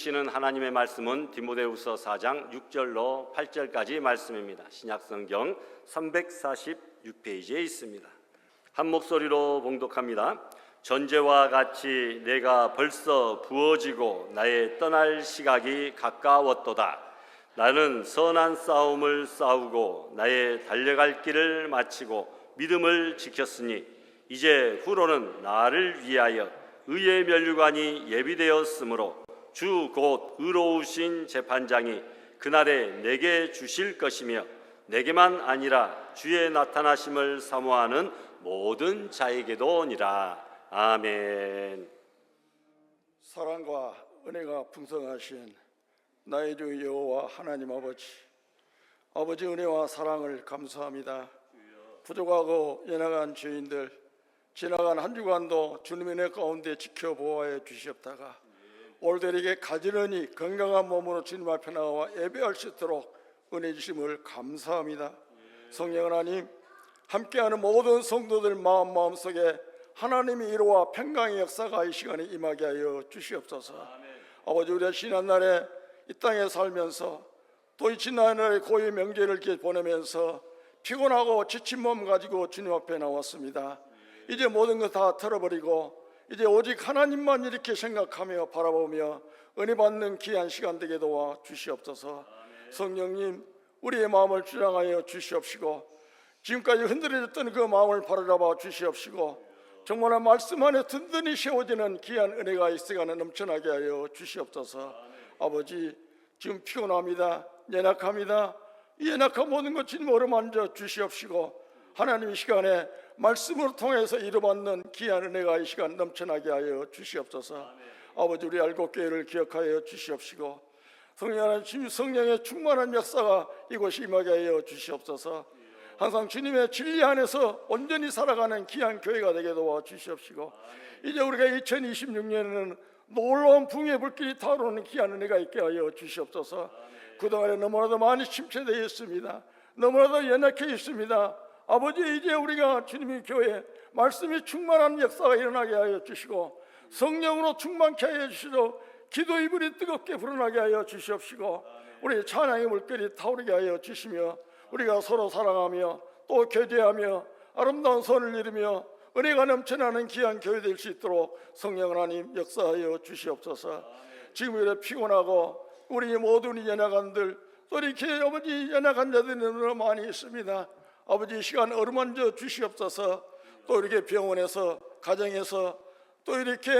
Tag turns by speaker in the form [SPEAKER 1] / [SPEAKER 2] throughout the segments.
[SPEAKER 1] 주시는 하나님의 말씀은 디모데후서 4장 6절로 8절까지 말씀입니다. 신약성경 346페이지에 있습니다. 한 목소리로 봉독합니다. 전제와 같이 내가 벌써 부어지고 나의 떠날 시각이 가까웠도다. 나는 선한 싸움을 싸우고 나의 달려갈 길을 마치고 믿음을 지켰으니 이제 후로는 나를 위하여 의의 면류관이 예비되었으므로 주 곧 의로우신 재판장이 그날에 내게 주실 것이며 내게만 아니라 주의 나타나심을 사모하는 모든 자에게도니라. 아멘.
[SPEAKER 2] 사랑과 은혜가 풍성하신 나의 주 여호와 하나님 아버지 은혜와 사랑을 감사합니다. 부족하고 연약한 죄인들 지나간 한 주간도 주님의 은혜 가운데 지켜보아해 주시옵다가 올들에게 가지런히 건강한 몸으로 주님 앞에 나와 예배할 수 있도록 은혜 주심을 감사합니다. 성령 하나님, 함께하는 모든 성도들 마음속에 하나님의 이루와 평강의 역사가 이 시간에 임하게 하여 주시옵소서. 아버지, 우리가 지난날에 이 땅에 살면서 또 이 지난날의 고유 명절을 이렇게 보내면서 피곤하고 지친 몸 가지고 주님 앞에 나왔습니다. 이제 모든 것 다 털어버리고 이제 오직 하나님만 이렇게 생각하며 바라보며 은혜 받는 귀한 시간 되게 도와 주시옵소서. 성령님, 우리의 마음을 주장하여 주시옵시고 지금까지 흔들어졌던 그 마음을 바로잡아 주시옵시고 정말 말씀 안에 든든히 세워지는 귀한 은혜가 이 시간에 넘쳐나게 하여 주시옵소서. 아버지, 지금 피곤합니다. 연약합니다. 이 연약한 모든 것 주님 어루만져 주시옵시고 하나님 이 시간에 말씀을 통해서 이루받는 귀한 은혜가 이 시간 넘쳐나게 하여 주시옵소서. 아버지, 우리 알곡교회를 기억하여 주시옵시고 성령 하나님, 성령의 충만한 역사가 이곳이 임하게 하여 주시옵소서. 항상 주님의 진리 안에서 온전히 살아가는 귀한 교회가 되게 도와 주시옵시고 이제 우리가 2026년에는 놀라운 붕의 불길이 타오르는 귀한 은혜가 있게 하여 주시옵소서. 그동안에 너무나도 많이 침체되어 있습니다. 너무나도 연약해 있습니다. 아버지, 이제 우리가 주님의 교회 말씀이 충만한 역사가 일어나게 하여 주시고 성령으로 충만케 하여 주시고 기도 이불이 뜨겁게 불어나게 하여 주시옵시고 우리 찬양의 물결이 타오르게 하여 주시며 우리가 서로 사랑하며 또 교제하며 아름다운 선을 이루며 은혜가 넘쳐나는 귀한 교회 될 수 있도록 성령 하나님 역사하여 주시옵소서. 지금 이렇게 피곤하고 우리 모든 연약한들 또 이렇게 아버지 연약한 자들이 너무 많이 있습니다. 아버지, 이 시간 어루만져 주시옵소서. 또 이렇게 병원에서 가정에서 또 이렇게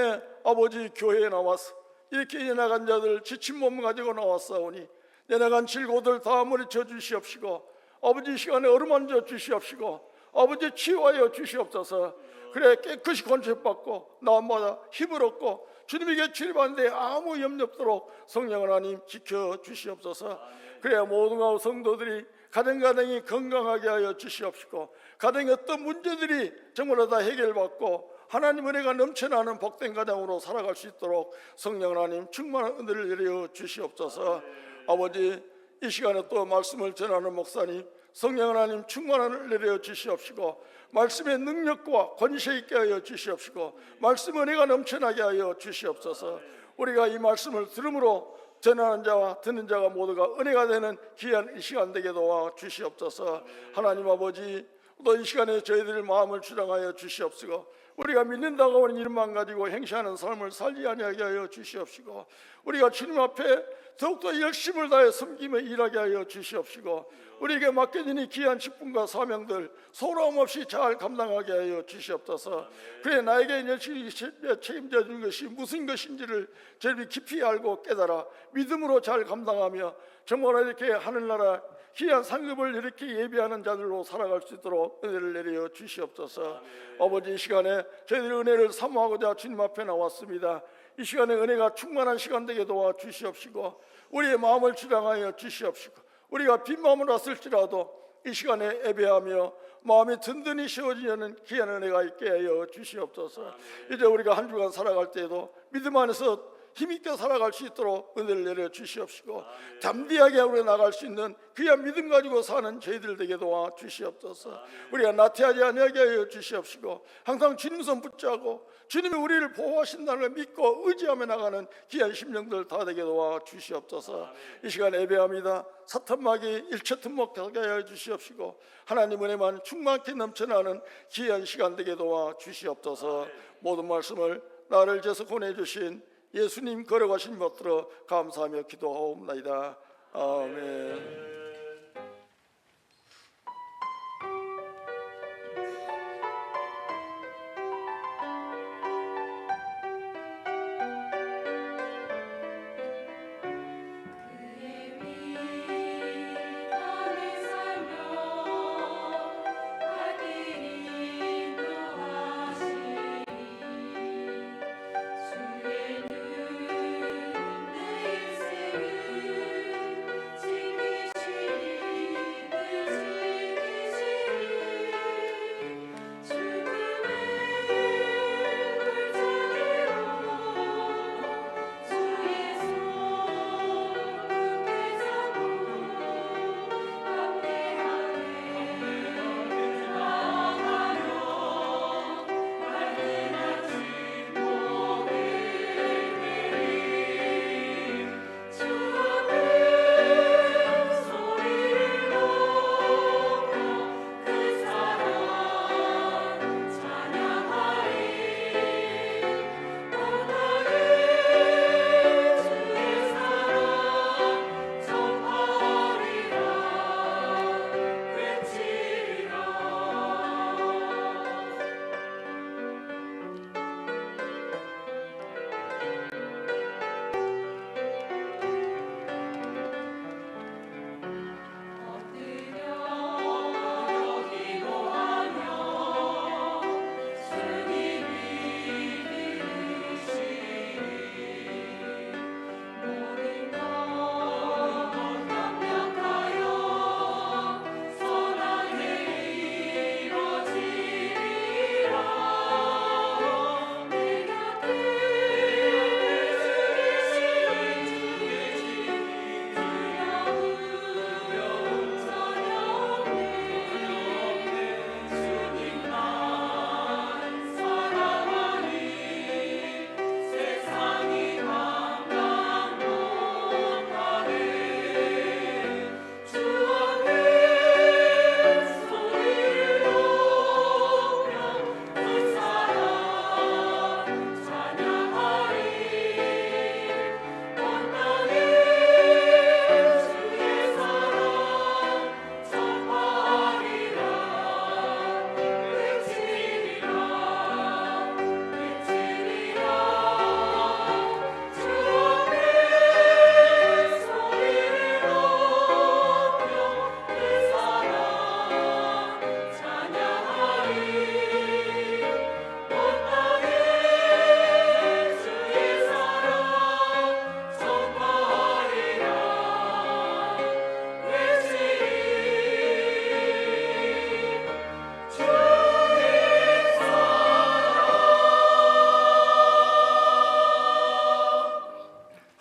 [SPEAKER 2] 아버지 교회에 나와서 이렇게 연약한 자들 지친 몸 가지고 나왔사오니 연약한 질고들 다 물리쳐 주시옵시고 아버지, 이 시간에 어루만져 주시옵시고 아버지 치유하여 주시옵소서. 그래 깨끗이 건축받고 나마다 힘을 얻고 주님에게 치료받는데 아무 염려 없도록 성령 하나님 지켜 주시옵소서. 그래야 모든 성도들이 가정이 건강하게 하여 주시옵시고 가정의 어떤 문제들이 정말로 다 해결받고 하나님 은혜가 넘쳐나는 복된 가정으로 살아갈 수 있도록 성령 하나님 충만한 은혜를 내려 주시옵소서. 아버지, 이 시간에 또 말씀을 전하는 목사님 성령 하나님 충만한 은혜를 내려 주시옵시고 말씀의 능력과 권세 있게 하여 주시옵시고 말씀 은혜가 넘쳐나게 하여 주시옵소서. 우리가 이 말씀을 들음으로 전하는 자와 듣는 자가 모두가 은혜가 되는 귀한 이 시간 되게 도와 주시옵소서. 하나님 아버지, 또 이 시간에 저희들의 마음을 주장하여 주시옵시고 우리가 믿는다고 하는 이름만 가지고 행시하는 삶을 살지 아니하게 하여 주시옵시고 우리가 주님 앞에 더욱더 열심을 다해 섬기며 일하게 하여 주시옵시고 우리에게 맡겨진 이 귀한 직분과 사명들 소로움 없이 잘 감당하게 하여 주시옵소서. 그래 나에게 열심히 책임져 준 것이 무슨 것인지를 제일 깊이 알고 깨달아 믿음으로 잘 감당하며 정말 이렇게 하늘나라 귀한 상급을 이렇게 예비하는 자들로 살아갈 수 있도록 은혜를 내려 주시옵소서. 아버지, 이 시간에 저희들의 은혜를 사모하고자 주님 앞에 나왔습니다. 이 시간에 은혜가 충만한 시간 되게 도와 주시옵시고 우리의 마음을 주장하여 주시옵시고 우리가 빈 마음으로 왔을지라도 이 시간에 예배하며 마음이 든든히 쉬어지는 귀한 은혜가 있게 하여 주시옵소서. 이제 우리가 한 주간 살아갈 때에도 믿음 안에서 힘있게 살아갈 수 있도록 은혜를 내려 주시옵시고, 담대하게 우리 나갈 수 있는 귀한 믿음 가지고 사는 저희들 되게 도와 주시옵소서. 우리가 나태하지 아니하게 하여 주시옵시고, 항상 주님 손 붙잡고 주님이 우리를 보호하신다는 걸 믿고 의지하며 나가는 귀한 심령들 다 되게 도와 주시옵소서. 이 시간 예배합니다. 사탄 마귀 일체틈 먹게 하여 주시옵시고, 하나님 은혜만 충만케 넘쳐나는 귀한 시간 되게 도와 주시옵소서. 모든 말씀을 나를 죄서 보내주신 예수님 걸어가신 것들어 감사하며 기도하옵나이다. 아멘.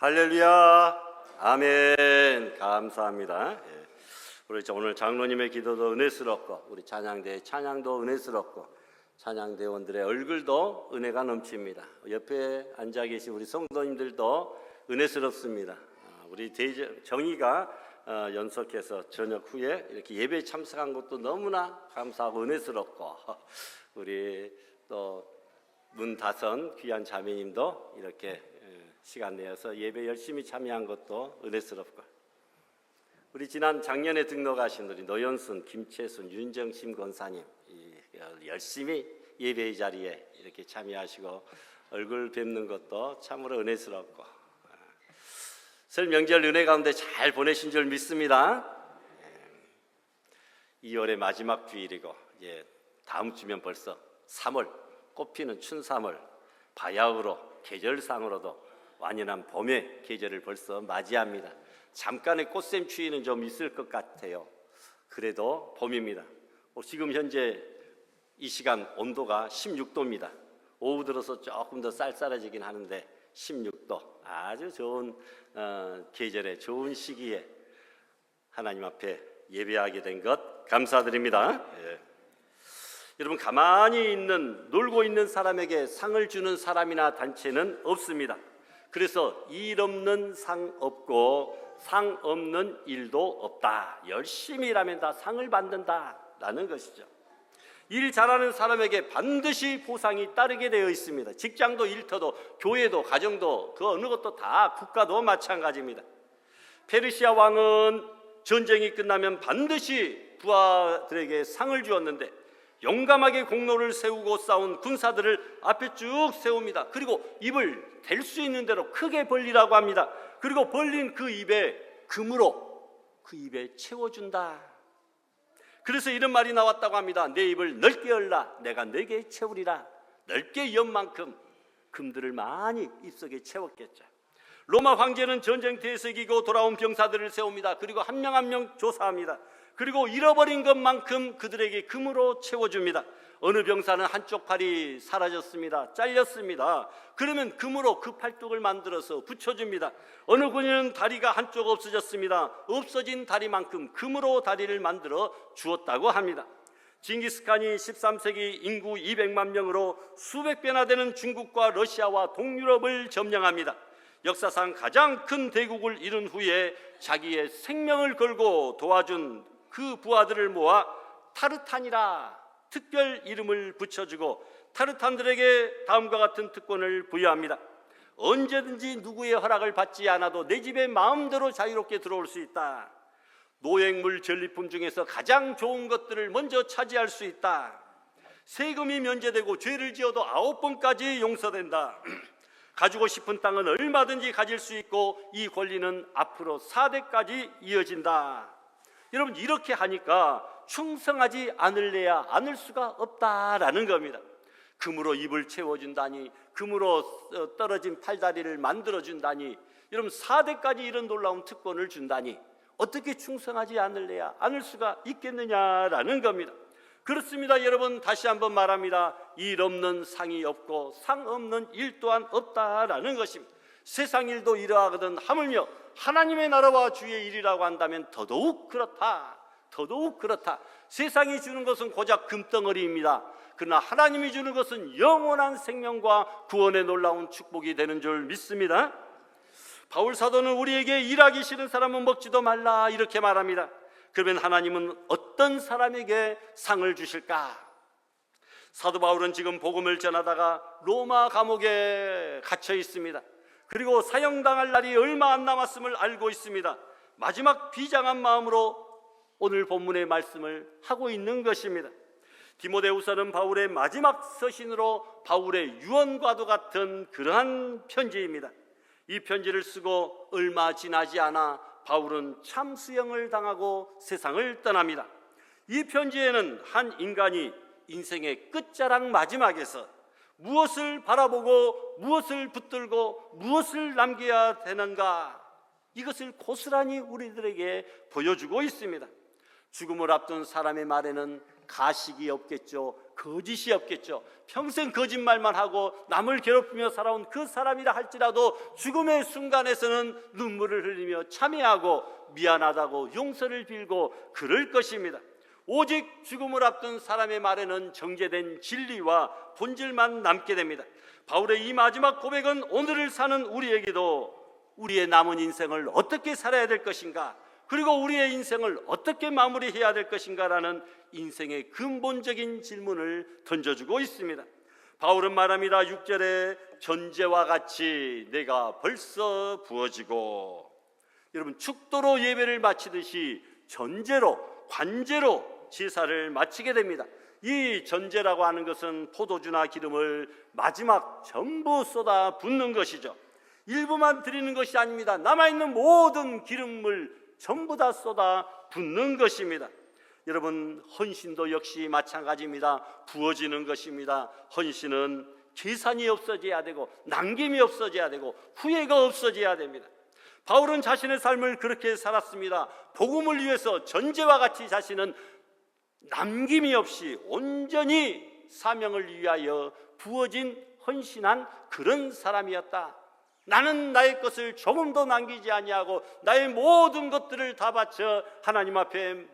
[SPEAKER 1] 할렐루야. 아멘. 감사합니다. 예. 우리 오늘 장로님의 기도도 은혜스럽고, 우리 찬양대의 찬양도 은혜스럽고, 찬양대원들의 얼굴도 은혜가 넘칩니다. 옆에 앉아 계신 우리 성도님들도 은혜스럽습니다. 우리 정의가 연속해서 저녁 후에 이렇게 예배에 참석한 것도 너무나 감사하고 은혜스럽고, 우리 또 문다선 귀한 자매님도 이렇게 시간 내어서 예배 열심히 참여한 것도 은혜스럽고, 우리 지난 작년에 등록하신 우리 노연순, 김채순, 윤정심 권사님 열심히 예배의 자리에 이렇게 참여하시고 얼굴 뵙는 것도 참으로 은혜스럽고, 설 명절 은혜 가운데 잘 보내신 줄 믿습니다. 2월의 마지막 주일이고, 다음 주면 벌써 3월, 꽃피는 춘3월, 바야흐로 계절상으로도 완연한 봄의 계절을 벌써 맞이합니다. 잠깐의 꽃샘 추위는 좀 있을 것 같아요. 그래도 봄입니다. 지금 현재 이 시간 온도가 16도입니다. 오후 들어서 조금 더 쌀쌀해지긴 하는데 16도 아주 좋은 계절에 좋은 시기에 하나님 앞에 예배하게 된 것 감사드립니다. 예. 여러분, 가만히 있는 놀고 있는 사람에게 상을 주는 사람이나 단체는 없습니다. 그래서 일 없는 상 없고 상 없는 일도 없다. 열심히 일하면 다 상을 받는다라는 것이죠. 일 잘하는 사람에게 반드시 보상이 따르게 되어 있습니다. 직장도 일터도 교회도 가정도 그 어느 것도 다 국가도 마찬가지입니다. 페르시아 왕은 전쟁이 끝나면 반드시 부하들에게 상을 주었는데 용감하게 공로를 세우고 싸운 군사들을 앞에 쭉 세웁니다. 그리고 입을 댈 수 있는 대로 크게 벌리라고 합니다. 그리고 벌린 그 입에 금으로 그 입에 채워준다. 그래서 이런 말이 나왔다고 합니다. 내 입을 넓게 열라, 내가 네게 채우리라. 넓게 연 만큼 금들을 많이 입속에 채웠겠죠. 로마 황제는 전쟁터에서 이기고 돌아온 병사들을 세웁니다. 그리고 한 명 한 명 조사합니다. 그리고 잃어버린 것만큼 그들에게 금으로 채워줍니다. 어느 병사는 한쪽 팔이 사라졌습니다. 잘렸습니다. 그러면 금으로 그 팔뚝을 만들어서 붙여줍니다. 어느 군인은 다리가 한쪽 없어졌습니다. 없어진 다리만큼 금으로 다리를 만들어 주었다고 합니다. 징기스칸이 13세기 인구 200만 명으로 수백 배나 되는 중국과 러시아와 동유럽을 점령합니다. 역사상 가장 큰 대국을 이룬 후에 자기의 생명을 걸고 도와준 그 부하들을 모아 타르탄이라 특별 이름을 붙여주고 타르탄들에게 다음과 같은 특권을 부여합니다. 언제든지 누구의 허락을 받지 않아도 내 집에 마음대로 자유롭게 들어올 수 있다. 노획물 전리품 중에서 가장 좋은 것들을 먼저 차지할 수 있다. 세금이 면제되고 죄를 지어도 9번까지 용서된다. 가지고 싶은 땅은 얼마든지 가질 수 있고 이 권리는 앞으로 4대까지 이어진다. 여러분, 이렇게 하니까 충성하지 않을래야 않을 수가 없다라는 겁니다. 금으로 입을 채워준다니, 금으로 떨어진 팔다리를 만들어준다니, 여러분 4대까지 이런 놀라운 특권을 준다니 어떻게 충성하지 않을래야 않을 수가 있겠느냐라는 겁니다. 그렇습니다. 여러분, 다시 한번 말합니다. 일 없는 상이 없고 상 없는 일 또한 없다라는 것입니다. 세상 일도 이러하거든 하물며 하나님의 나라와 주의 일이라고 한다면 더더욱 그렇다. 더더욱 그렇다. 세상이 주는 것은 고작 금덩어리입니다. 그러나 하나님이 주는 것은 영원한 생명과 구원의 놀라운 축복이 되는 줄 믿습니다. 바울 사도는 우리에게 일하기 싫은 사람은 먹지도 말라 이렇게 말합니다. 그러면 하나님은 어떤 사람에게 상을 주실까? 사도 바울은 지금 복음을 전하다가 로마 감옥에 갇혀 있습니다. 그리고 사형당할 날이 얼마 안 남았음을 알고 있습니다. 마지막 비장한 마음으로 오늘 본문의 말씀을 하고 있는 것입니다. 디모데후서는 바울의 마지막 서신으로 바울의 유언과도 같은 그러한 편지입니다. 이 편지를 쓰고 얼마 지나지 않아 바울은 참수형을 당하고 세상을 떠납니다. 이 편지에는 한 인간이 인생의 끝자락 마지막에서 무엇을 바라보고 무엇을 붙들고 무엇을 남겨야 되는가, 이것을 고스란히 우리들에게 보여주고 있습니다. 죽음을 앞둔 사람의 말에는 가식이 없겠죠. 거짓이 없겠죠. 평생 거짓말만 하고 남을 괴롭히며 살아온 그 사람이라 할지라도 죽음의 순간에서는 눈물을 흘리며 참회하고 미안하다고 용서를 빌고 그럴 것입니다. 오직 죽음을 앞둔 사람의 말에는 정제된 진리와 본질만 남게 됩니다. 바울의 이 마지막 고백은 오늘을 사는 우리에게도 우리의 남은 인생을 어떻게 살아야 될 것인가, 그리고 우리의 인생을 어떻게 마무리해야 될 것인가라는 인생의 근본적인 질문을 던져주고 있습니다. 바울은 말합니다. 6절에 전제와 같이 내가 벌써 부어지고, 여러분 축도로 예배를 마치듯이 전제로 관제로 제사를 마치게 됩니다. 이 전제라고 하는 것은 포도주나 기름을 마지막 전부 쏟아 붓는 것이죠. 일부만 드리는 것이 아닙니다. 남아있는 모든 기름을 전부 다 쏟아 붓는 것입니다. 여러분, 헌신도 역시 마찬가지입니다. 부어지는 것입니다. 헌신은 계산이 없어져야 되고 남김이 없어져야 되고 후회가 없어져야 됩니다. 바울은 자신의 삶을 그렇게 살았습니다. 복음을 위해서 전제와 같이 자신은 남김이 없이 온전히 사명을 위하여 부어진 헌신한 그런 사람이었다. 나는 나의 것을 조금도 남기지 아니하고 나의 모든 것들을 다 바쳐 하나님 앞에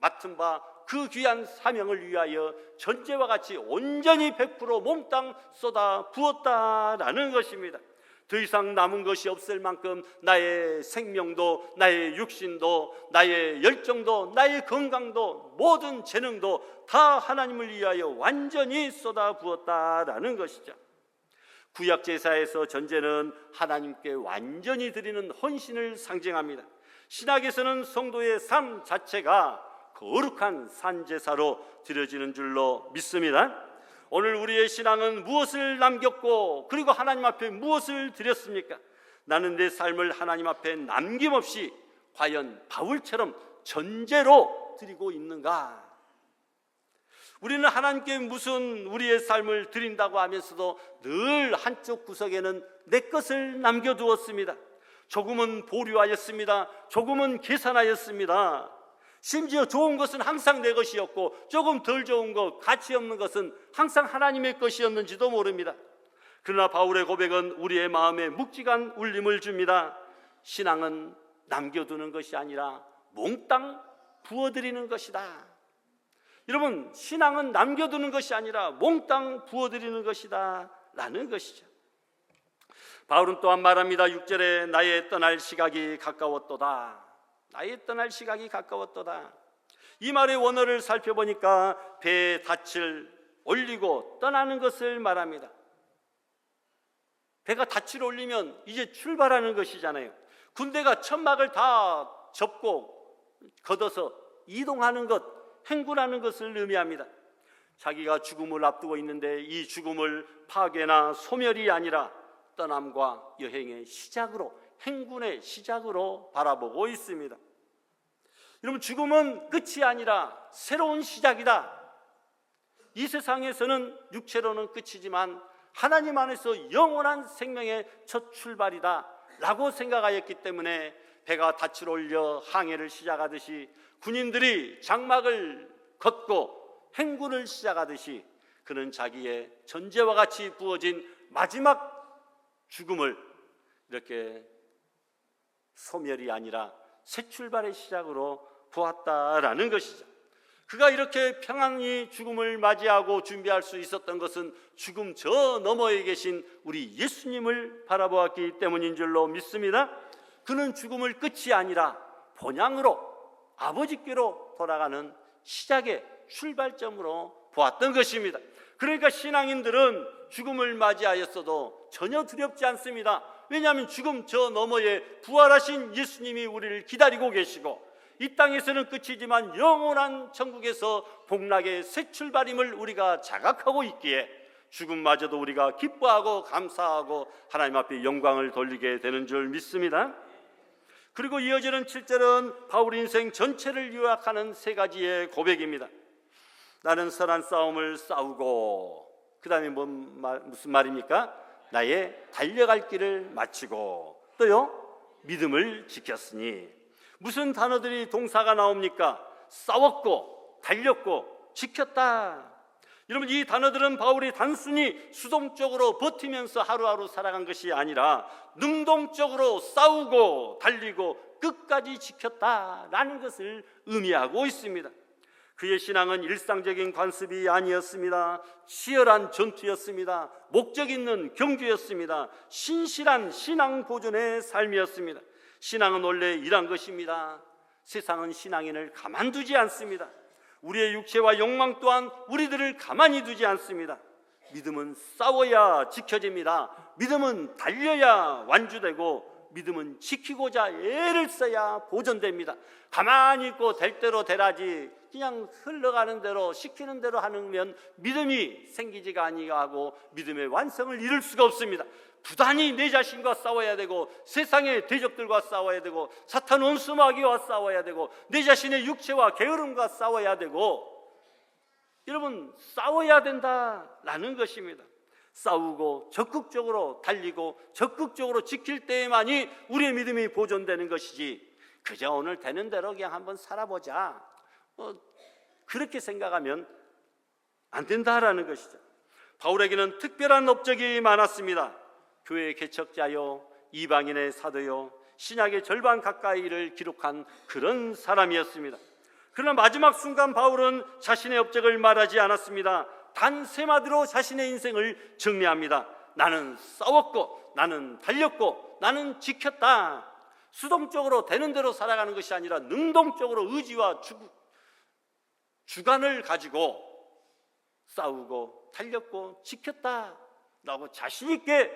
[SPEAKER 1] 맡은 바 그 귀한 사명을 위하여 전제와 같이 온전히 100% 몽땅 쏟아 부었다라는 것입니다. 더 이상 남은 것이 없을 만큼 나의 생명도, 나의 육신도, 나의 열정도, 나의 건강도, 모든 재능도 다 하나님을 위하여 완전히 쏟아 부었다라는 것이죠. 구약 제사에서 전제는 하나님께 완전히 드리는 헌신을 상징합니다. 신학에서는 성도의 삶 자체가 거룩한 산제사로 드려지는 줄로 믿습니다. 오늘 우리의 신앙은 무엇을 남겼고 그리고 하나님 앞에 무엇을 드렸습니까? 나는 내 삶을 하나님 앞에 남김없이 과연 바울처럼 전제로 드리고 있는가? 우리는 하나님께 무슨 우리의 삶을 드린다고 하면서도 늘 한쪽 구석에는 내 것을 남겨두었습니다. 조금은 보류하였습니다. 조금은 계산하였습니다. 심지어 좋은 것은 항상 내 것이었고 조금 덜 좋은 것, 가치 없는 것은 항상 하나님의 것이었는지도 모릅니다. 그러나 바울의 고백은 우리의 마음에 묵직한 울림을 줍니다. 신앙은 남겨두는 것이 아니라 몽땅 부어드리는 것이다. 여러분, 신앙은 남겨두는 것이 아니라 몽땅 부어드리는 것이다 라는 것이죠. 바울은 또한 말합니다. 6절에 나의 떠날 시각이 가까웠도다. 나의 떠날 시각이 가까웠도다. 이 말의 원어를 살펴보니까 배에 닻을 올리고 떠나는 것을 말합니다. 배가 닻을 올리면 이제 출발하는 것이잖아요. 군대가 천막을 다 접고 걷어서 이동하는 것, 행군하는 것을 의미합니다. 자기가 죽음을 앞두고 있는데 이 죽음을 파괴나 소멸이 아니라 떠남과 여행의 시작으로, 행군의 시작으로 바라보고 있습니다. 여러분, 죽음은 끝이 아니라 새로운 시작이다. 이 세상에서는 육체로는 끝이지만 하나님 안에서 영원한 생명의 첫 출발이다 라고 생각하였기 때문에 배가 닻을 올려 항해를 시작하듯이 군인들이 장막을 걷고 행군을 시작하듯이 그는 자기의 전제와 같이 부어진 마지막 죽음을 이렇게 소멸이 아니라 새 출발의 시작으로 보았다라는 것이죠. 그가 이렇게 평안히 죽음을 맞이하고 준비할 수 있었던 것은 죽음 저 너머에 계신 우리 예수님을 바라보았기 때문인 줄로 믿습니다. 그는 죽음을 끝이 아니라 본향으로 아버지께로 돌아가는 시작의 출발점으로 보았던 것입니다. 그러니까 신앙인들은 죽음을 맞이하였어도 전혀 두렵지 않습니다. 왜냐하면 죽음 저 너머에 부활하신 예수님이 우리를 기다리고 계시고 이 땅에서는 끝이지만 영원한 천국에서 복락의 새 출발임을 우리가 자각하고 있기에 죽음마저도 우리가 기뻐하고 감사하고 하나님 앞에 영광을 돌리게 되는 줄 믿습니다. 그리고 이어지는 7절은 바울 인생 전체를 요약하는 세 가지의 고백입니다. 나는 선한 싸움을 싸우고, 그 다음에 무슨 말입니까? 나의 달려갈 길을 마치고, 또요 믿음을 지켰으니. 무슨 단어들이 동사가 나옵니까? 싸웠고, 달렸고, 지켰다. 여러분, 이 단어들은 바울이 단순히 수동적으로 버티면서 하루하루 살아간 것이 아니라 능동적으로 싸우고 달리고 끝까지 지켰다라는 것을 의미하고 있습니다. 그의 신앙은 일상적인 관습이 아니었습니다. 치열한 전투였습니다. 목적 있는 경주였습니다. 신실한 신앙 보존의 삶이었습니다. 신앙은 원래 이런 것입니다. 세상은 신앙인을 가만두지 않습니다. 우리의 육체와 욕망 또한 우리들을 가만히 두지 않습니다. 믿음은 싸워야 지켜집니다. 믿음은 달려야 완주되고 믿음은 지키고자 애를 써야 보존됩니다. 가만히 있고 될 대로 되라지 그냥 흘러가는 대로 시키는 대로 하면 믿음이 생기지가 아니하고 믿음의 완성을 이룰 수가 없습니다. 부단히 내 자신과 싸워야 되고 세상의 대적들과 싸워야 되고 사탄 원수마귀와 싸워야 되고 내 자신의 육체와 게으름과 싸워야 되고, 여러분, 싸워야 된다라는 것입니다. 싸우고 적극적으로 달리고 적극적으로 지킬 때에만이 우리의 믿음이 보존되는 것이지 그저 오늘 되는 대로 그냥 한번 살아보자 그렇게 생각하면 안 된다라는 것이죠. 바울에게는 특별한 업적이 많았습니다. 교회 개척자요, 이방인의 사도요 신약의 절반 가까이를 기록한 그런 사람이었습니다. 그러나 마지막 순간 바울은 자신의 업적을 말하지 않았습니다. 단 세 마디로 자신의 인생을 정리합니다. 나는 싸웠고, 나는 달렸고, 나는 지켰다. 수동적으로 되는 대로 살아가는 것이 아니라 능동적으로 의지와 주관을 가지고 싸우고 달렸고 지켰다 라고 자신 있게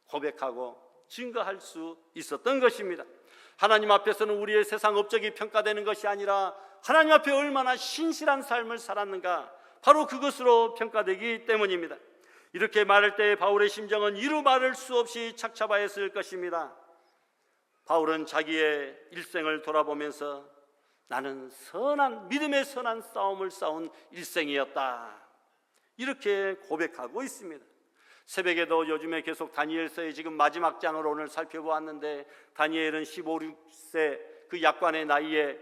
[SPEAKER 1] 고백하고 증거할 수 있었던 것입니다. 하나님 앞에서는 우리의 세상 업적이 평가되는 것이 아니라 하나님 앞에 얼마나 신실한 삶을 살았는가, 바로 그것으로 평가되기 때문입니다. 이렇게 말할 때 바울의 심정은 이루 말할 수 없이 착잡하였을 것입니다. 바울은 자기의 일생을 돌아보면서 나는 믿음의 선한 싸움을 싸운 일생이었다, 이렇게 고백하고 있습니다. 새벽에도 요즘에 계속 다니엘서의 지금 마지막 장을 오늘 살펴보았는데, 다니엘은 15, 16세 그 약관의 나이에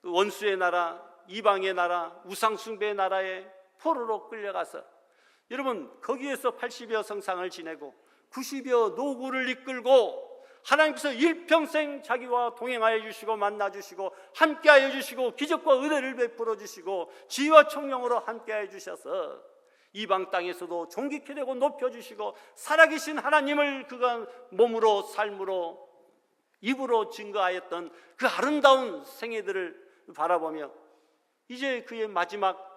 [SPEAKER 1] 그 원수의 나라, 이방의 나라, 우상숭배의 나라에 포로로 끌려가서 여러분 거기에서 80여 성상을 지내고 90여 노구를 이끌고 하나님께서 일평생 자기와 동행하여 주시고 만나 주시고 함께하여 주시고 기적과 은혜를 베풀어 주시고 지혜와 총명으로 함께하여 주셔서 이방 땅에서도 존귀케 되고 높여주시고 살아계신 하나님을 그가 몸으로 삶으로 입으로 증거하였던 그 아름다운 생애들을 바라보며 이제 그의 마지막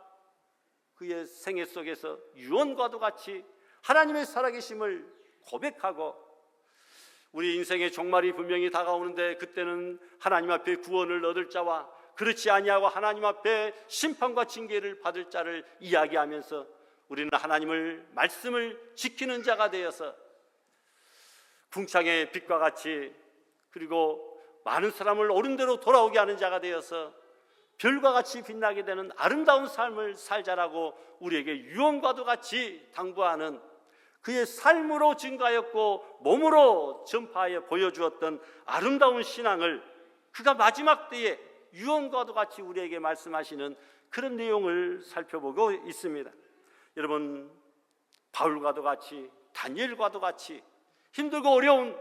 [SPEAKER 1] 그의 생애 속에서 유언과도 같이 하나님의 살아계심을 고백하고, 우리 인생의 종말이 분명히 다가오는데 그때는 하나님 앞에 구원을 얻을 자와 그렇지 아니하고 하나님 앞에 심판과 징계를 받을 자를 이야기하면서 우리는 하나님을 말씀을 지키는 자가 되어서 궁창의 빛과 같이, 그리고 많은 사람을 옳은 대로 돌아오게 하는 자가 되어서 별과 같이 빛나게 되는 아름다운 삶을 살자라고 우리에게 유언과도 같이 당부하는 그의 삶으로 증가하였고 몸으로 전파하여 보여주었던 아름다운 신앙을 그가 마지막 때에 유언과도 같이 우리에게 말씀하시는 그런 내용을 살펴보고 있습니다. 여러분, 바울과도 같이 다니엘과도 같이 힘들고 어려운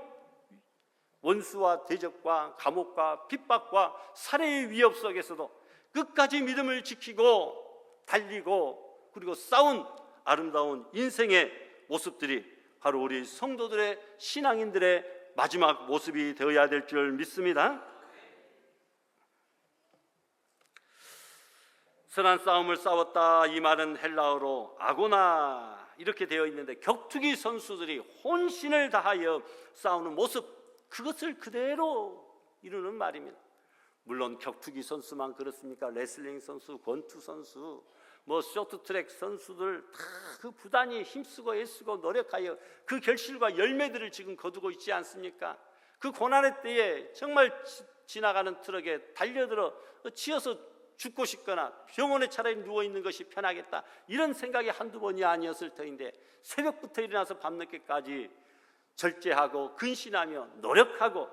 [SPEAKER 1] 원수와 대적과 감옥과 핍박과 살해의 위협 속에서도 끝까지 믿음을 지키고 달리고 그리고 싸운 아름다운 인생의 모습들이 바로 우리 성도들의, 신앙인들의 마지막 모습이 되어야 될 줄 믿습니다. 선한 싸움을 싸웠다, 이 말은 헬라어로 아고나 이렇게 되어 있는데 격투기 선수들이 혼신을 다하여 싸우는 모습, 그것을 그대로 이루는 말입니다. 물론 격투기 선수만 그렇습니까? 레슬링 선수, 권투 선수, 쇼트트랙 선수들 다 그 부단히 힘쓰고 애쓰고 노력하여 그 결실과 열매들을 지금 거두고 있지 않습니까? 그 고난의 때에 정말 지나가는 트럭에 달려들어 치여서 죽고 싶거나 병원에 차라리 누워있는 것이 편하겠다, 이런 생각이 한두 번이 아니었을 터인데 새벽부터 일어나서 밤늦게까지 절제하고 근신하며 노력하고,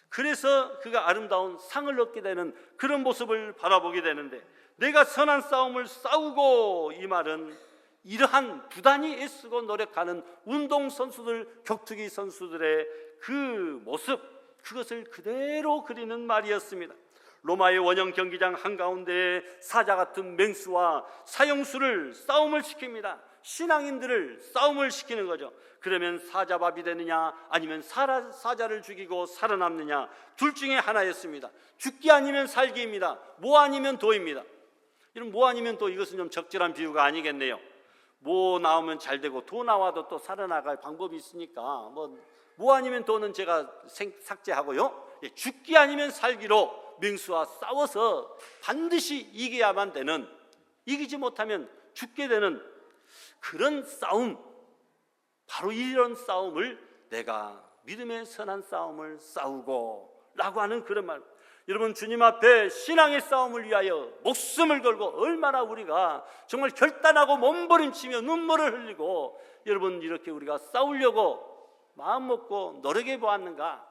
[SPEAKER 1] 그래서 그가 아름다운 상을 얻게 되는 그런 모습을 바라보게 되는데, 내가 선한 싸움을 싸우고, 이 말은 이러한 부단히 애쓰고 노력하는 운동선수들, 격투기 선수들의 그 모습, 그것을 그대로 그리는 말이었습니다. 로마의 원형 경기장 한가운데에 사자 같은 맹수와 사형수를 싸움을 시킵니다. 신앙인들을 싸움을 시키는 거죠. 그러면 사자밥이 되느냐 아니면 사자를 죽이고 살아남느냐, 둘 중에 하나였습니다. 죽기 아니면 살기입니다. 뭐 아니면 도입니다. 이런 뭐 아니면 도, 이것은 좀 적절한 비유가 아니겠네요. 뭐 나오면 잘 되고 도 나와도 또 살아나갈 방법이 있으니까 뭐 아니면 도는 제가 삭제하고요. 죽기 아니면 살기로 맹수와 싸워서 반드시 이겨야만 되는, 이기지 못하면 죽게 되는 그런 싸움, 바로 이런 싸움을 내가 믿음의 선한 싸움을 싸우고 라고 하는 그런 말. 여러분, 주님 앞에 신앙의 싸움을 위하여 목숨을 걸고 얼마나 우리가 정말 결단하고 몸부림치며 눈물을 흘리고 여러분 이렇게 우리가 싸우려고 마음먹고 노력해 보았는가.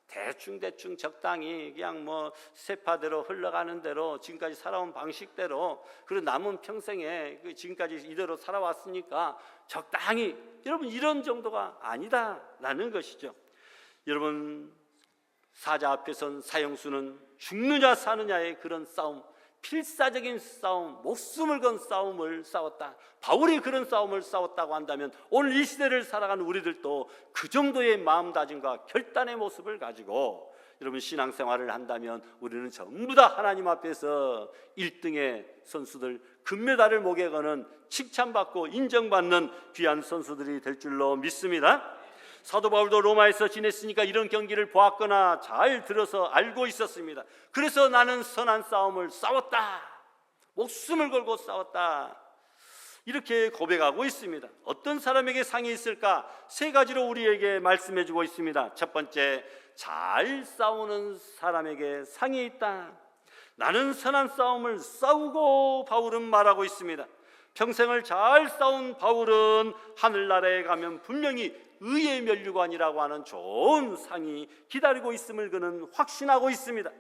[SPEAKER 1] 대충 적당히 그냥 뭐 세파대로 흘러가는 대로 지금까지 살아온 방식대로, 그리고 남은 평생에 지금까지 이대로 살아왔으니까 적당히, 여러분 이런 정도가 아니다라는 것이죠. 여러분, 사자 앞에 선 사형수는 죽느냐 사느냐의 그런 싸움, 필사적인 싸움, 목숨을 건 싸움을 싸웠다. 바울이 그런 싸움을 싸웠다고 한다면 오늘 이 시대를 살아가는 우리들도 그 정도의 마음다짐과 결단의 모습을 가지고 여러분 신앙생활을 한다면 우리는 전부 다 하나님 앞에서 1등의 선수들, 금메달을 목에 거는 칭찬받고 인정받는 귀한 선수들이 될 줄로 믿습니다. 사도 바울도 로마에서 지냈으니까 이런 경기를 보았거나 잘 들어서 알고 있었습니다. 그래서 나는 선한 싸움을 싸웠다, 목숨을 걸고 싸웠다, 이렇게 고백하고 있습니다. 어떤 사람에게 상이 있을까? 3가지로 우리에게 말씀해 주고 있습니다. 첫 번째, 잘 싸우는 사람에게 상이 있다. 나는 선한 싸움을 싸우고 바울은 말하고 있습니다. 평생을 잘 싸운 바울은 하늘나라에 가면 분명히 의의 면류관이라고 하는 좋은 상이 기다리고 있음을 그는 확신하고 있습니다.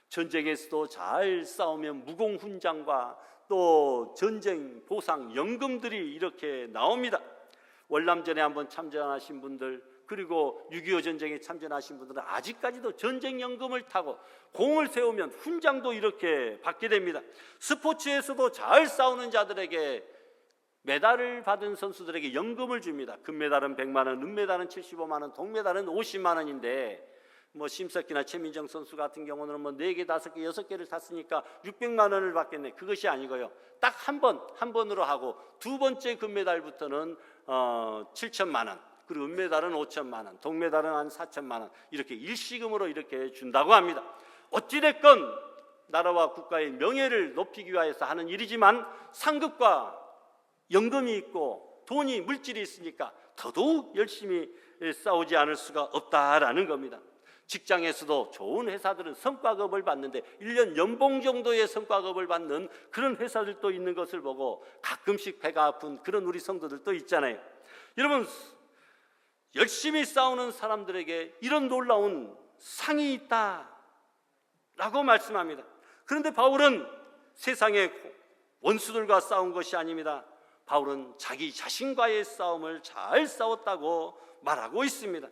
[SPEAKER 1] 전쟁에서도 잘 싸우면 무공훈장과 또 전쟁 보상 연금들이 이렇게 나옵니다. 월남전에 한번 참전하신 분들, 그리고 6.25 전쟁에 참전하신 분들은 아직까지도 전쟁연금을 타고 공을 세우면 훈장도 이렇게 받게 됩니다. 스포츠에서도 잘 싸우는 자들에게, 메달을 받은 선수들에게 연금을 줍니다. 금메달은 100만 원, 은메달은 75만 원, 동메달은 50만 원인데 뭐 심석기나 최민정 선수 같은 경우는 뭐 4개, 5개, 6개를 탔으니까 600만 원을 받겠네. 그것이 아니고요, 딱 한 번으로 하고 두 번째 금메달부터는 7천만 원, 그리고 은메달은 5천만 원, 동메달은 한 4천만 원, 이렇게 일시금으로 이렇게 준다고 합니다. 어찌됐건 나라와 국가의 명예를 높이기 위해서 하는 일이지만 상급과 연금이 있고 돈이, 물질이 있으니까 더더욱 열심히 싸우지 않을 수가 없다라는 겁니다. 직장에서도 좋은 회사들은 성과급을 받는데 1년 연봉 정도의 성과급을 받는 그런 회사들도 있는 것을 보고 가끔씩 배가 아픈 그런 우리 성도들도 있잖아요. 여러분, 열심히 싸우는 사람들에게 이런 놀라운 상이 있다라고 말씀합니다. 그런데 바울은 세상의 원수들과 싸운 것이 아닙니다. 바울은 자기 자신과의 싸움을 잘 싸웠다고 말하고 있습니다.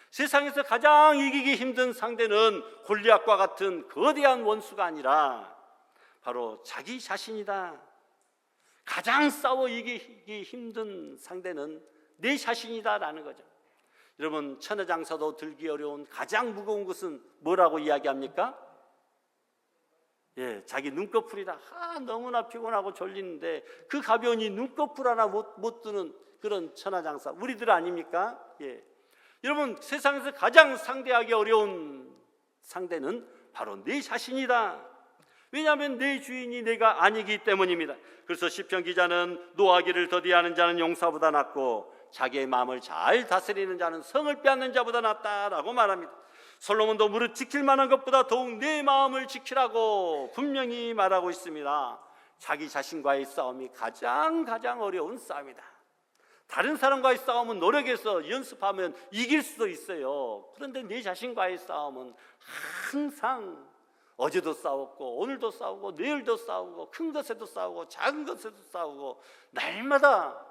[SPEAKER 1] 세상에서 가장 이기기 힘든 상대는 골리앗과 같은 거대한 원수가 아니라 바로 자기 자신이다. 가장 싸워 이기기 힘든 상대는 내 자신이다라는 거죠. 여러분, 천하장사도 들기 어려운 가장 무거운 것은 뭐라고 이야기합니까? 자기 눈꺼풀이다. 너무나 피곤하고 졸리는데 그 가벼운 이 눈꺼풀 하나 못 드는 그런 천하장사, 우리들 아닙니까? 여러분, 세상에서 가장 상대하기 어려운 상대는 바로 내 자신이다. 왜냐하면 내 주인이 내가 아니기 때문입니다. 그래서 시편 기자는 노하기를 더디하는 자는 용사보다 낫고 자기의 마음을 잘 다스리는 자는 성을 빼앗는 자보다 낫다라고 말합니다. 솔로몬도 무릇 지킬 만한 것보다 더욱 내 마음을 지키라고 분명히 말하고 있습니다. 자기 자신과의 싸움이 가장 어려운 싸움이다. 다른 사람과의 싸움은 노력해서 연습하면 이길 수도 있어요. 그런데 내 자신과의 싸움은 항상 어제도 싸웠고 오늘도 싸우고 내일도 싸우고 큰 것에도 싸우고 작은 것에도 싸우고 날마다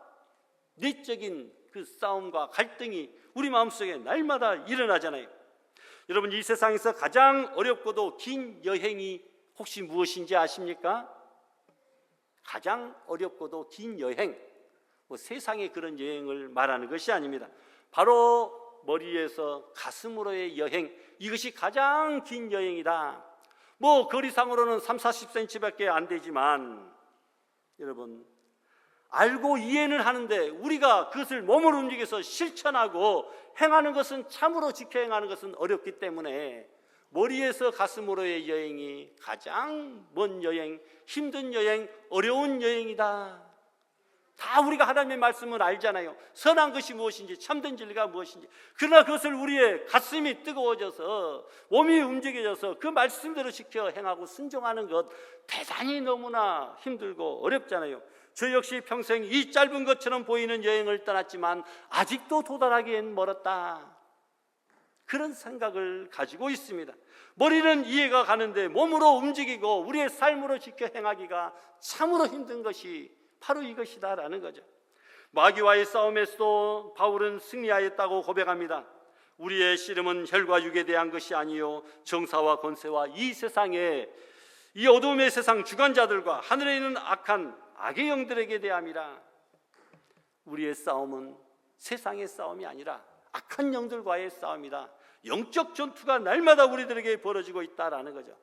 [SPEAKER 1] 내적인 그 싸움과 갈등이 우리 마음속에 날마다 일어나잖아요. 여러분, 이 세상에서 가장 어렵고도 긴 여행이 혹시 무엇인지 아십니까? 가장 어렵고도 긴 여행, 세상의 그런 여행을 말하는 것이 아닙니다. 바로 머리에서 가슴으로의 여행, 이것이 가장 긴 여행이다. 거리상으로는 30-40cm밖에 안 되지만 여러분, 알고 이해는 하는데 우리가 그것을 몸으로 움직여서 실천하고 행하는 것은, 참으로 지켜 행하는 것은 어렵기 때문에 머리에서 가슴으로의 여행이 가장 먼 여행, 힘든 여행, 어려운 여행이다. 다 우리가 하나님의 말씀을 알잖아요. 선한 것이 무엇인지, 참된 진리가 무엇인지. 그러나 그것을 우리의 가슴이 뜨거워져서 몸이 움직여져서 그 말씀대로 지켜 행하고 순종하는 것, 대단히 너무나 힘들고 어렵잖아요. 저 역시 평생 이 짧은 것처럼 보이는 여행을 떠났지만 아직도 도달하기엔 멀었다. 그런 생각을 가지고 있습니다. 머리는 이해가 가는데 몸으로 움직이고 우리의 삶으로 지켜 행하기가 참으로 힘든 것이 바로 이것이다라는 거죠. 마귀와의 싸움에서도 바울은 승리하였다고 고백합니다. 우리의 씨름은 혈과 육에 대한 것이 아니요 정사와 권세와 이 세상의 이 어둠의 세상 주관자들과 하늘에 있는 악한 악의 영들에게 대함이라. 우리의 싸움은 세상의 싸움이 아니라 악한 영들과의 싸움이다. 영적 전투가 날마다 우리들에게 벌어지고 있다라는 거죠.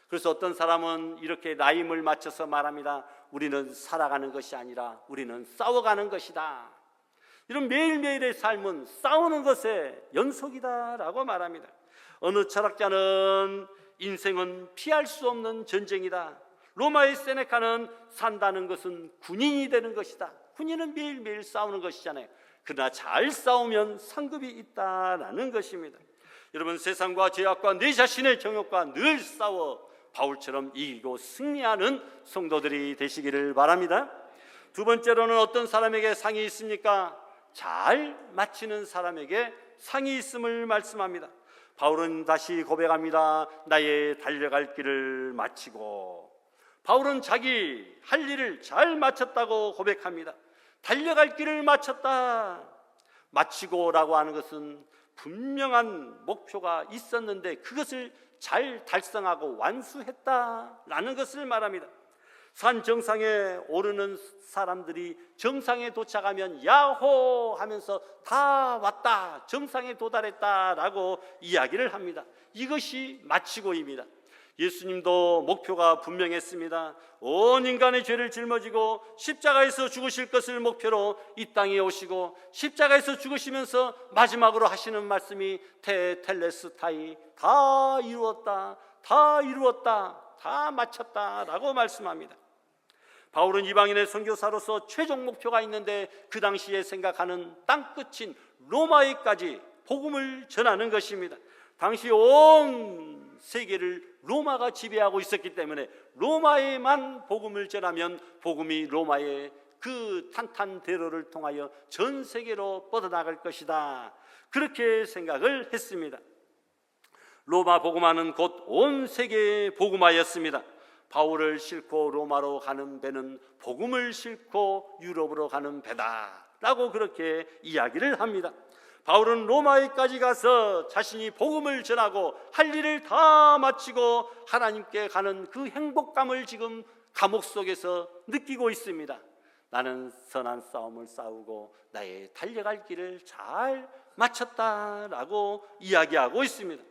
[SPEAKER 1] 그래서 어떤 사람은 이렇게 라임을 맞춰서 말합니다. 우리는 살아가는 것이 아니라 우리는 싸워가는 것이다. 이런 매일매일의 삶은 싸우는 것의 연속이다라고 말합니다. 어느 철학자는 인생은 피할 수 없는 전쟁이다. 로마의 세네카는 산다는 것은 군인이 되는 것이다. 군인은 매일매일 싸우는 것이잖아요. 그러나 잘 싸우면 상급이 있다라는 것입니다. 여러분, 세상과 죄악과 내 자신의 정욕과 늘 싸워 바울처럼 이기고 승리하는 성도들이 되시기를 바랍니다. 두 번째로는 어떤 사람에게 상이 있습니까? 잘 마치는 사람에게 상이 있음을 말씀합니다. 바울은 다시 고백합니다. 나의 달려갈 길을 마치고. 바울은 자기 할 일을 잘 마쳤다고 고백합니다. 달려갈 길을 마쳤다. 마치고라고 하는 것은 분명한 목표가 있었는데 그것을 잘 달성하고 완수했다라는 것을 말합니다. 산 정상에 오르는 사람들이 정상에 도착하면 야호 하면서 다 왔다, 정상에 도달했다라고 이야기를 합니다. 이것이 마치고입니다. 예수님도 목표가 분명했습니다. 온 인간의 죄를 짊어지고 십자가에서 죽으실 것을 목표로 이 땅에 오시고 십자가에서 죽으시면서 마지막으로 하시는 말씀이 테텔레스타이, 다 이루었다, 다 이루었다, 다 마쳤다라고 말씀합니다. 바울은 이방인의 선교사로서 최종 목표가 있는데 그 당시에 생각하는 땅끝인 로마에까지 복음을 전하는 것입니다. 당시 온 세계를 로마가 지배하고 있었기 때문에 로마에만 복음을 전하면 복음이 로마의 그 탄탄대로를 통하여 전 세계로 뻗어나갈 것이다. 그렇게 생각을 했습니다. 로마 복음화는 곧 온 세계에 복음화였습니다. 바울을 싣고 로마로 가는 배는 복음을 싣고 유럽으로 가는 배다라고 그렇게 이야기를 합니다. 바울은 로마에까지 가서 자신이 복음을 전하고 할 일을 다 마치고 하나님께 가는 그 행복감을 지금 감옥 속에서 느끼고 있습니다. 나는 선한 싸움을 싸우고 나의 달려갈 길을 잘 마쳤다라고 이야기하고 있습니다.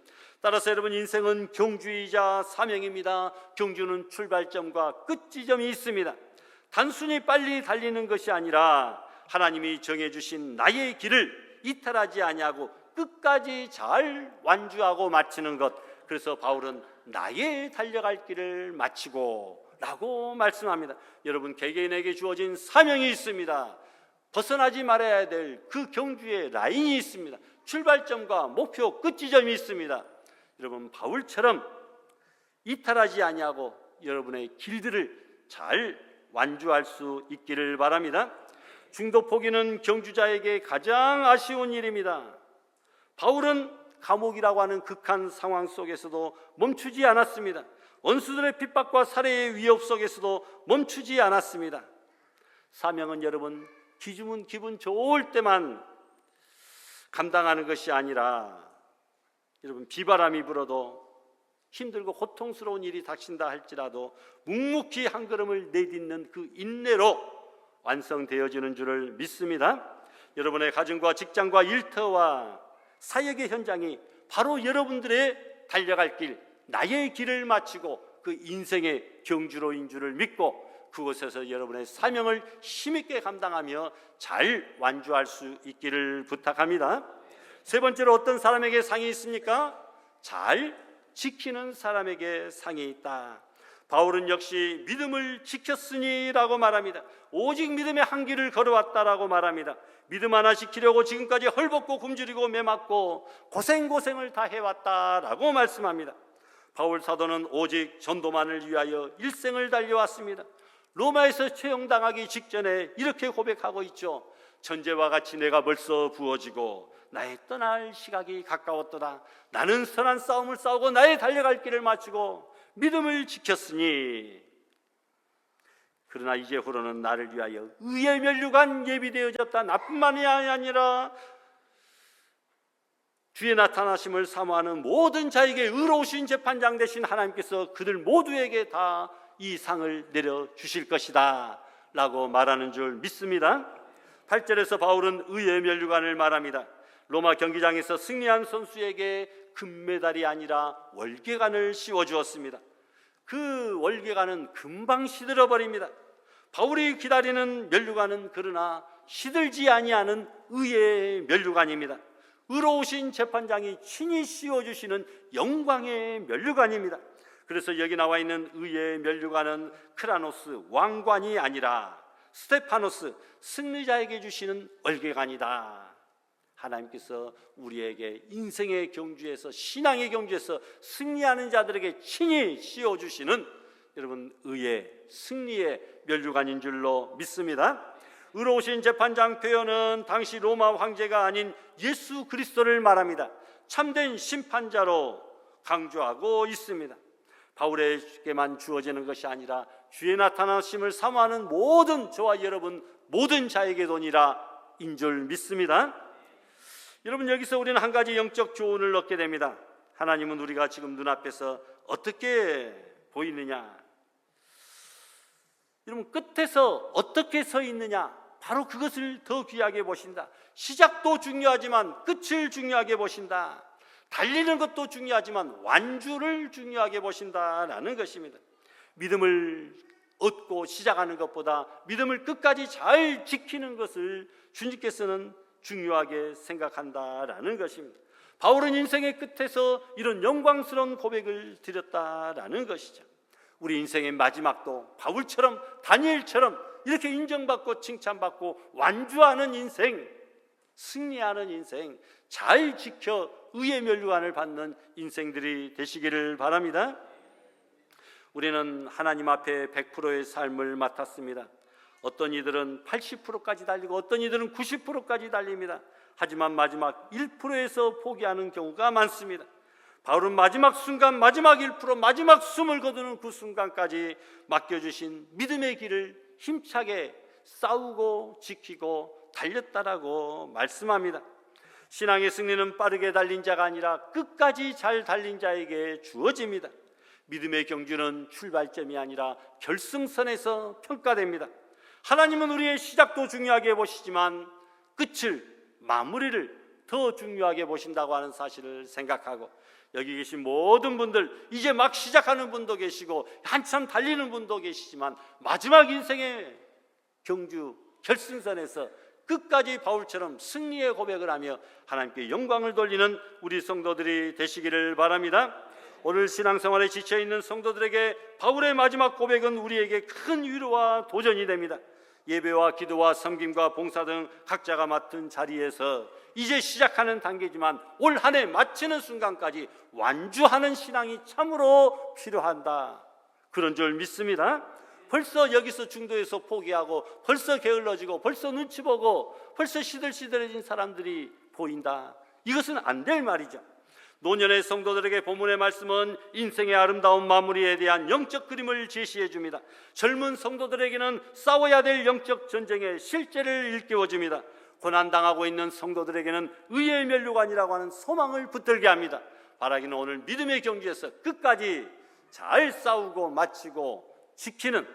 [SPEAKER 1] 따라서 여러분, 인생은 경주이자 사명입니다. 경주는 출발점과 끝 지점이 있습니다. 단순히 빨리 달리는 것이 아니라 하나님이 정해주신 나의 길을 이탈하지 아니하고 끝까지 잘 완주하고 마치는 것. 그래서 바울은 나의 달려갈 길을 마치고 라고 말씀합니다. 여러분, 개개인에게 주어진 사명이 있습니다. 벗어나지 말아야 될 그 경주의 라인이 있습니다. 출발점과 목표 끝 지점이 있습니다. 여러분, 바울처럼 이탈하지 아니하고 여러분의 길들을 잘 완주할 수 있기를 바랍니다. 중도 포기는 경주자에게 가장 아쉬운 일입니다. 바울은 감옥이라고 하는 극한 상황 속에서도 멈추지 않았습니다. 원수들의 핍박과 살해의 위협 속에서도 멈추지 않았습니다. 사명은 여러분, 기분 좋을 때만 감당하는 것이 아니라 여러분, 비바람이 불어도 힘들고 고통스러운 일이 닥친다 할지라도 묵묵히 한 걸음을 내딛는 그 인내로 완성되어지는 줄을 믿습니다. 여러분의 가정과 직장과 일터와 사역의 현장이 바로 여러분들의 달려갈 길, 나의 길을 마치고 그 인생의 경주로인 줄을 믿고 그곳에서 여러분의 사명을 힘있게 감당하며 잘 완주할 수 있기를 부탁합니다. 세 번째로 어떤 사람에게 상이 있습니까? 잘 지키는 사람에게 상이 있다. 바울은 역시 믿음을 지켰으니라고 말합니다. 오직 믿음의 한 길을 걸어왔다라고 말합니다. 믿음 하나 지키려고 지금까지 헐벗고 굶주리고 매맞고 고생을 다 해왔다라고 말씀합니다. 바울 사도는 오직 전도만을 위하여 일생을 달려왔습니다. 로마에서 채용당하기 직전에 이렇게 고백하고 있죠. 천재와 같이 내가 벌써 부어지고 나의 떠날 시각이 가까웠도다. 나는 선한 싸움을 싸우고 나의 달려갈 길을 마치고 믿음을 지켰으니 그러나 이제후로는 나를 위하여 의의 면류관 예비되어졌다. 나뿐만이 아니라 주의 나타나심을 사모하는 모든 자에게 의로우신 재판장 되신 하나님께서 그들 모두에게 다 이 상을 내려주실 것이다 라고 말하는 줄 믿습니다. 8절에서 바울은 의의 면류관을 말합니다. 로마 경기장에서 승리한 선수에게 금메달이 아니라 월계관을 씌워주었습니다. 그 월계관은 금방 시들어 버립니다. 바울이 기다리는 면류관은 그러나 시들지 아니하는 의의 면류관입니다. 의로우신 재판장이 친히 씌워주시는 영광의 면류관입니다. 그래서 여기 나와 있는 의의 면류관은 크라노스 왕관이 아니라 스테파노스 승리자에게 주시는 월계관이다. 하나님께서 우리에게 인생의 경주에서 신앙의 경주에서 승리하는 자들에게 친히 씌워주시는 여러분 의의 승리의 면류관인 줄로 믿습니다. 의로우신 재판장 표현은 당시 로마 황제가 아닌 예수 그리스도를 말합니다. 참된 심판자로 강조하고 있습니다. 바울에게만 주어지는 것이 아니라 주의 나타나심을 사모하는 모든 저와 여러분 모든 자에게도니라 인 줄 믿습니다. 여러분 여기서 우리는 한 가지 영적 교훈을 얻게 됩니다. 하나님은 우리가 지금 눈앞에서 어떻게 보이느냐, 여러분 끝에서 어떻게 서 있느냐, 바로 그것을 더 귀하게 보신다. 시작도 중요하지만 끝을 중요하게 보신다. 달리는 것도 중요하지만 완주를 중요하게 보신다라는 것입니다. 믿음을 얻고 시작하는 것보다 믿음을 끝까지 잘 지키는 것을 주님께서는 중요하게 생각한다라는 것입니다. 바울은 인생의 끝에서 이런 영광스러운 고백을 드렸다라는 것이죠. 우리 인생의 마지막도 바울처럼 다니엘처럼 이렇게 인정받고 칭찬받고 완주하는 인생, 승리하는 인생, 잘 지켜 의의 면류관을 받는 인생들이 되시기를 바랍니다. 우리는 하나님 앞에 100%의 삶을 맡았습니다. 어떤 이들은 80%까지 달리고 어떤 이들은 90%까지 달립니다. 하지만 마지막 1%에서 포기하는 경우가 많습니다. 바울은 마지막 순간, 마지막 1%, 마지막 숨을 거두는 그 순간까지 맡겨주신 믿음의 길을 힘차게 싸우고 지키고 달렸다라고 말씀합니다. 신앙의 승리는 빠르게 달린 자가 아니라 끝까지 잘 달린 자에게 주어집니다. 믿음의 경주는 출발점이 아니라 결승선에서 평가됩니다. 하나님은 우리의 시작도 중요하게 보시지만 끝을, 마무리를 더 중요하게 보신다고 하는 사실을 생각하고, 여기 계신 모든 분들, 이제 막 시작하는 분도 계시고 한참 달리는 분도 계시지만 마지막 인생의 경주 결승선에서 끝까지 바울처럼 승리의 고백을 하며 하나님께 영광을 돌리는 우리 성도들이 되시기를 바랍니다. 오늘 신앙생활에 지쳐있는 성도들에게 바울의 마지막 고백은 우리에게 큰 위로와 도전이 됩니다. 예배와 기도와 섬김과 봉사 등 각자가 맡은 자리에서 이제 시작하는 단계지만 올 한 해 마치는 순간까지 완주하는 신앙이 참으로 필요한다, 그런 줄 믿습니다. 벌써 여기서 중도에서 포기하고 벌써 게을러지고 벌써 눈치 보고 벌써 시들시들해진 사람들이 보인다, 이것은 안 될 말이죠. 노년의 성도들에게 본문의 말씀은 인생의 아름다운 마무리에 대한 영적 그림을 제시해 줍니다. 젊은 성도들에게는 싸워야 될 영적 전쟁의 실제를 일깨워 줍니다. 고난당하고 있는 성도들에게는 의의 면류관이라고 하는 소망을 붙들게 합니다. 바라기는 오늘 믿음의 경주에서 끝까지 잘 싸우고 마치고 지키는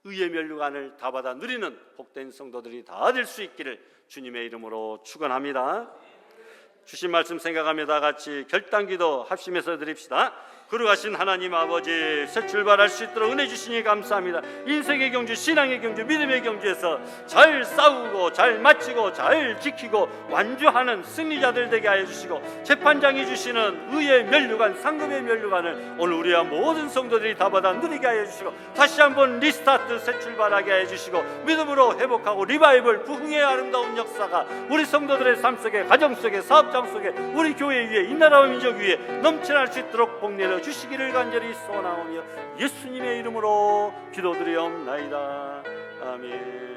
[SPEAKER 1] 의의 면류관을 다 받아 누리는 복된 성도들이 다 될 수 있기를 주님의 이름으로 축원합니다. 주신 말씀 생각하며 다 같이 결단기도 합심해서 드립시다. 거룩하신 하나님 아버지, 새 출발할 수 있도록 은혜 주시니 감사합니다. 인생의 경주, 신앙의 경주, 믿음의 경주에서 잘 싸우고 잘 마치고 잘 지키고 완주하는 승리자들 되게 하여 주시고, 재판장이 주시는 의의 면류관, 상급의 면류관을 오늘 우리와 모든 성도들이 다 받아 누리게 하여 주시고, 다시 한번 리스타트, 새 출발하게 하여 주시고, 믿음으로 회복하고 리바이벌, 부흥의 아름다운 역사가 우리 성도들의 삶 속에, 가정 속에, 사업장 속에, 우리 교회 위에, 이 나라와 민족 위에 넘쳐날 수 있도록 복내려 주시기를 간절히 소원하오며 예수님의 이름으로 기도드리옵나이다. 아멘.